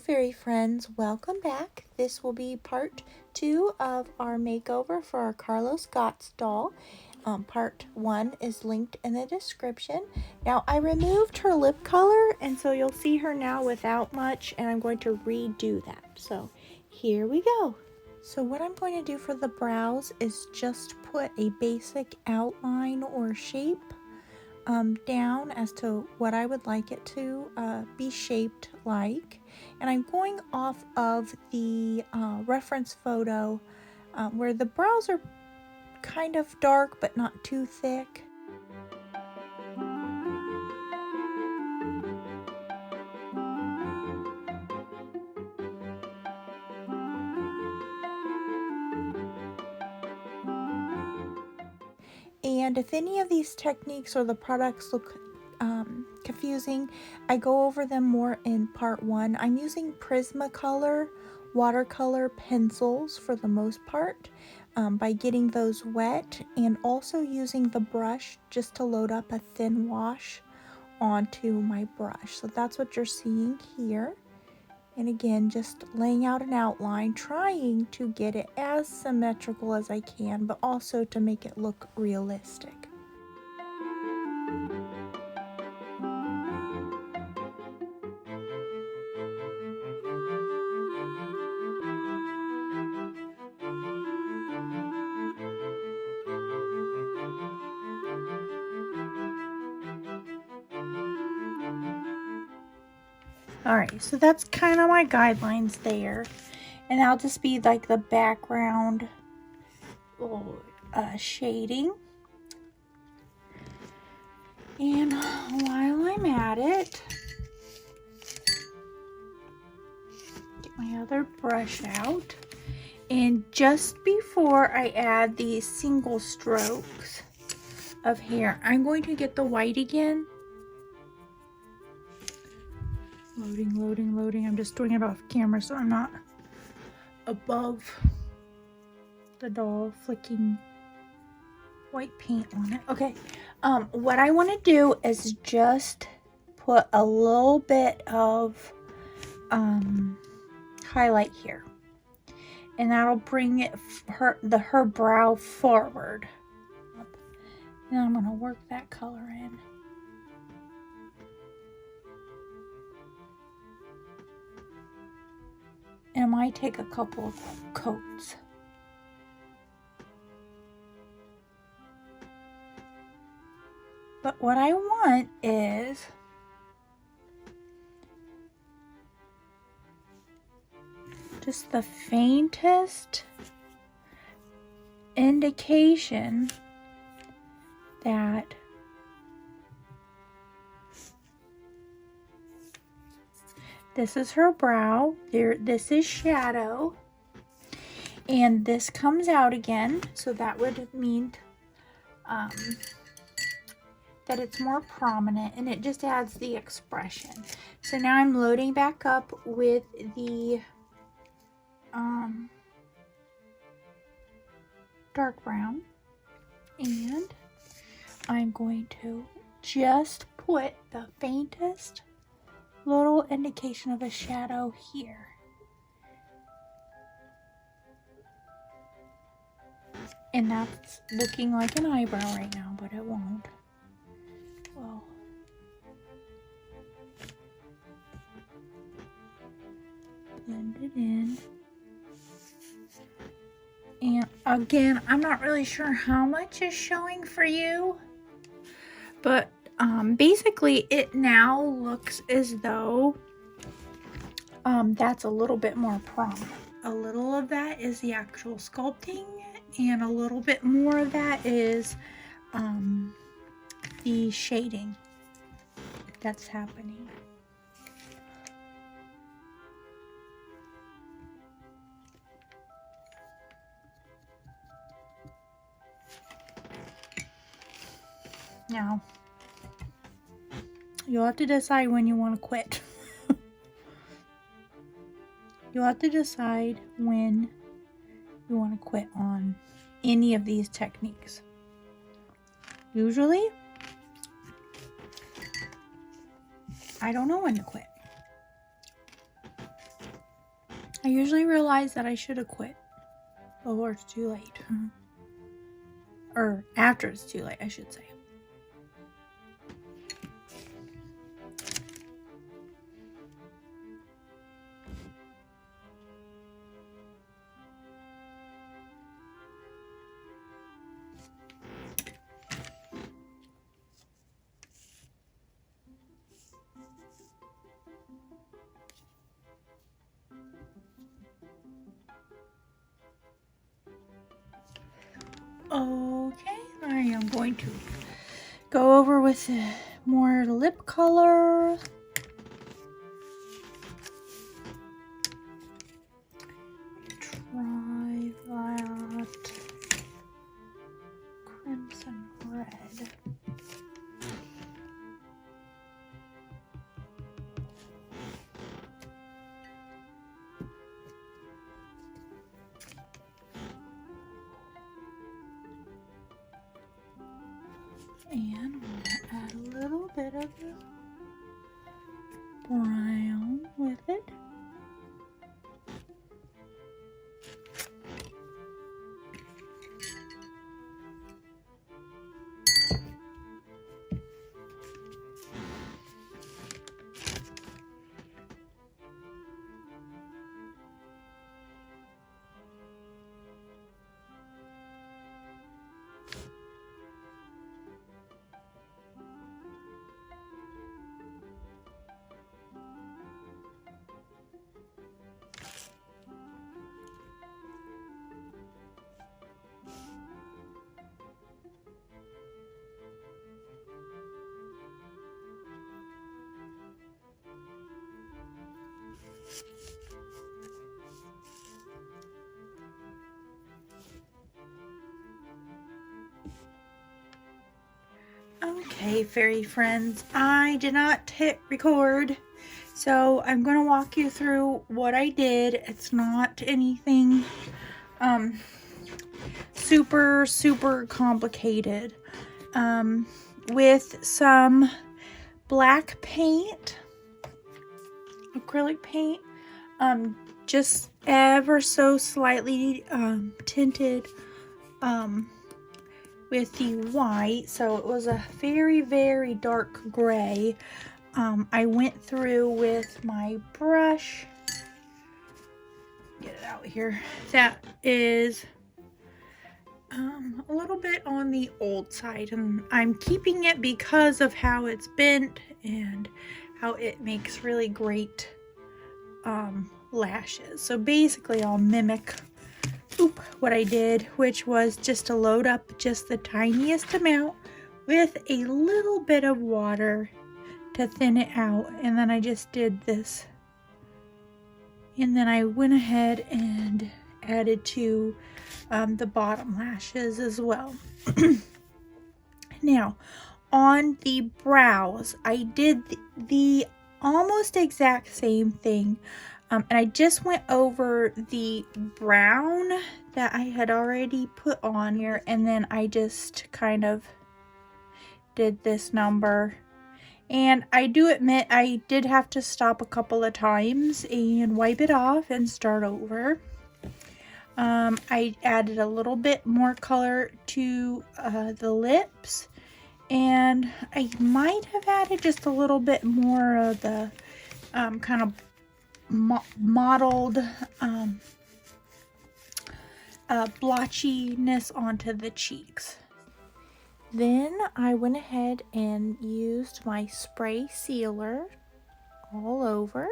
fairy friends, welcome back. This will be part 2 of our makeover for our Carlos Gotz doll. Part 1 is linked in the description. Now I removed her lip color, and so you'll see her now without much, and I'm going to redo that. So here we go. So what I'm going to do for the brows is just put a basic outline or shape down as to what I would like it to be shaped like. And I'm going off of the reference photo where the brows are kind of dark but not too thick. And if any of these techniques or the products look confusing, I go over them more in part 1. I'm using Prismacolor watercolor pencils for the most part by getting those wet, and also using the brush just to load up a thin wash onto my brush. So that's what you're seeing here. And again, just laying out an outline, trying to get it as symmetrical as I can, but also to make it look realistic. Alright, so that's kind of my guidelines there. And that'll just be like the background shading. And while I'm at it, get my other brush out. And just before I add these single strokes of hair, I'm going to get the white again. Loading, loading, loading. I'm just doing it off camera so I'm not above the doll flicking white paint on it. Okay, what I want to do is just put a little bit of highlight here, and that'll bring it her brow forward. And I'm going to work that color in. And I might take a couple of coats. But what I want is just the faintest indication that this is her brow. This is shadow. And this comes out again. So that would mean that it's more prominent, and it just adds the expression. So now I'm loading back up with the dark brown, and I'm going to just put the faintest little indication of a shadow here. And that's looking like an eyebrow right now, but it won't. Well, blend it in. And again, I'm not really sure how much is showing for you, but basically it now looks as though that's a little bit more prominent. A little of that is the actual sculpting, and a little bit more of that is the shading that's happening. Now, you'll have to decide when you want to quit. You'll have to decide when you want to quit on any of these techniques. Usually, I don't know when to quit. I usually realize that I should have quit before it's too late. Or after it's too late, I should say. Okay, I am going to go over with more lip color. Try that crimson red. And I'm going to add a little bit of brown with it. Okay, fairy friends, I did not hit record, so I'm going to walk you through what I did. It's not anything super complicated. With some black paint, acrylic paint, just ever so slightly tinted with the white, so it was a very dark gray. I went through with my brush, get it out here, that is a little bit on the old side, and I'm keeping it because of how it's bent and how it makes really great lashes. So basically I'll mimic what I did, which was just to load up just the tiniest amount with a little bit of water to thin it out, and then I just did this, and then I went ahead and added to the bottom lashes as well. Now on the brows, I did the almost exact same thing. And I just went over the brown that I had already put on here, and then I just kind of did this number. And I do admit I did have to stop a couple of times and wipe it off and start over. I added a little bit more color to the lips, and I might have added just a little bit more of the kind of mottled blotchiness onto the cheeks. Then I went ahead and used my spray sealer all over,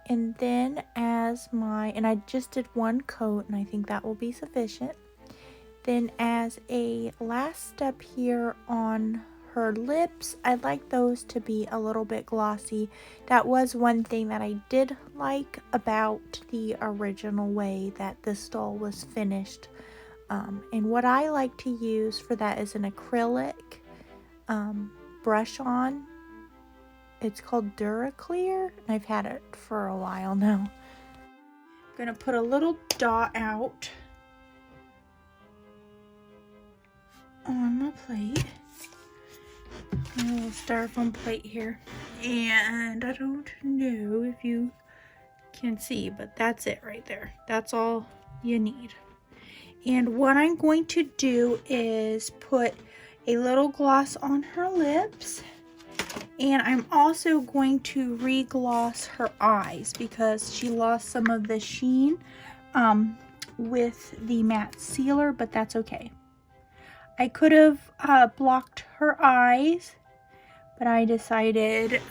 and then and I just did one coat, and I think that will be sufficient. Then as a last step here on her lips, I'd like those to be a little bit glossy. That was one thing that I did like about the original way that this doll was finished. And what I like to use for that is an acrylic brush on. It's called Duraclear, and I've had it for a while now. I'm gonna put a little dot out on my plate. A little styrofoam plate here, and I don't know if you can see, but that's it right there. That's all you need. And what I'm going to do is put a little gloss on her lips. And I'm also going to re-gloss her eyes because she lost some of the sheen with the matte sealer, but that's okay. I could have blocked her eyes, but I decided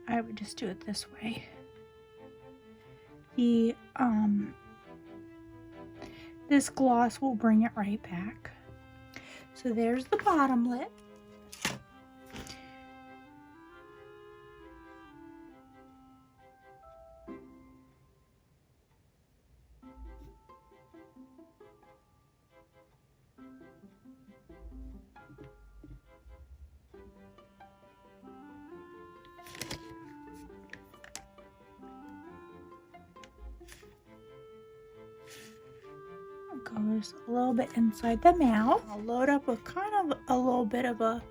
I would just do it this way. This gloss will bring it right back. So there's the bottom lip. Goes a little bit inside the mouth. I'll load up with kind of a little bit of a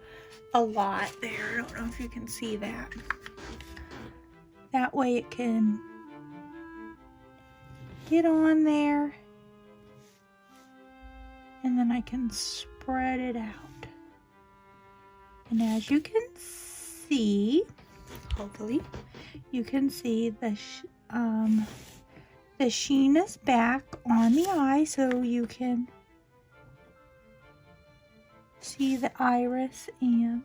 lot there. I don't know if you can see that. That way it can get on there, and then I can spread it out. And as you can see, hopefully you can see the sheen is back on the eye, so you can see the iris and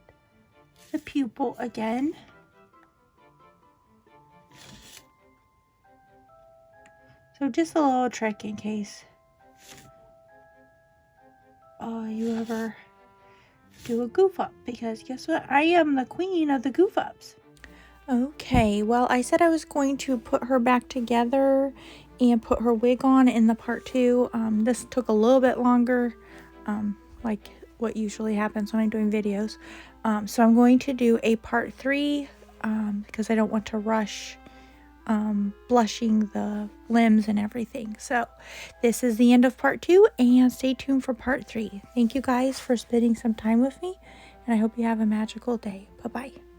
the pupil again. So just a little trick in case you ever do a goof up, because guess what? I am the queen of the goof ups. Okay, well, I said I was going to put her back together and put her wig on in the part 2. This took a little bit longer, like what usually happens when I'm doing videos. So I'm going to do a part 3 because I don't want to rush blushing the limbs and everything. So this is the end of part 2, and stay tuned for part 3. Thank you guys for spending some time with me, and I hope you have a magical day. Bye-bye.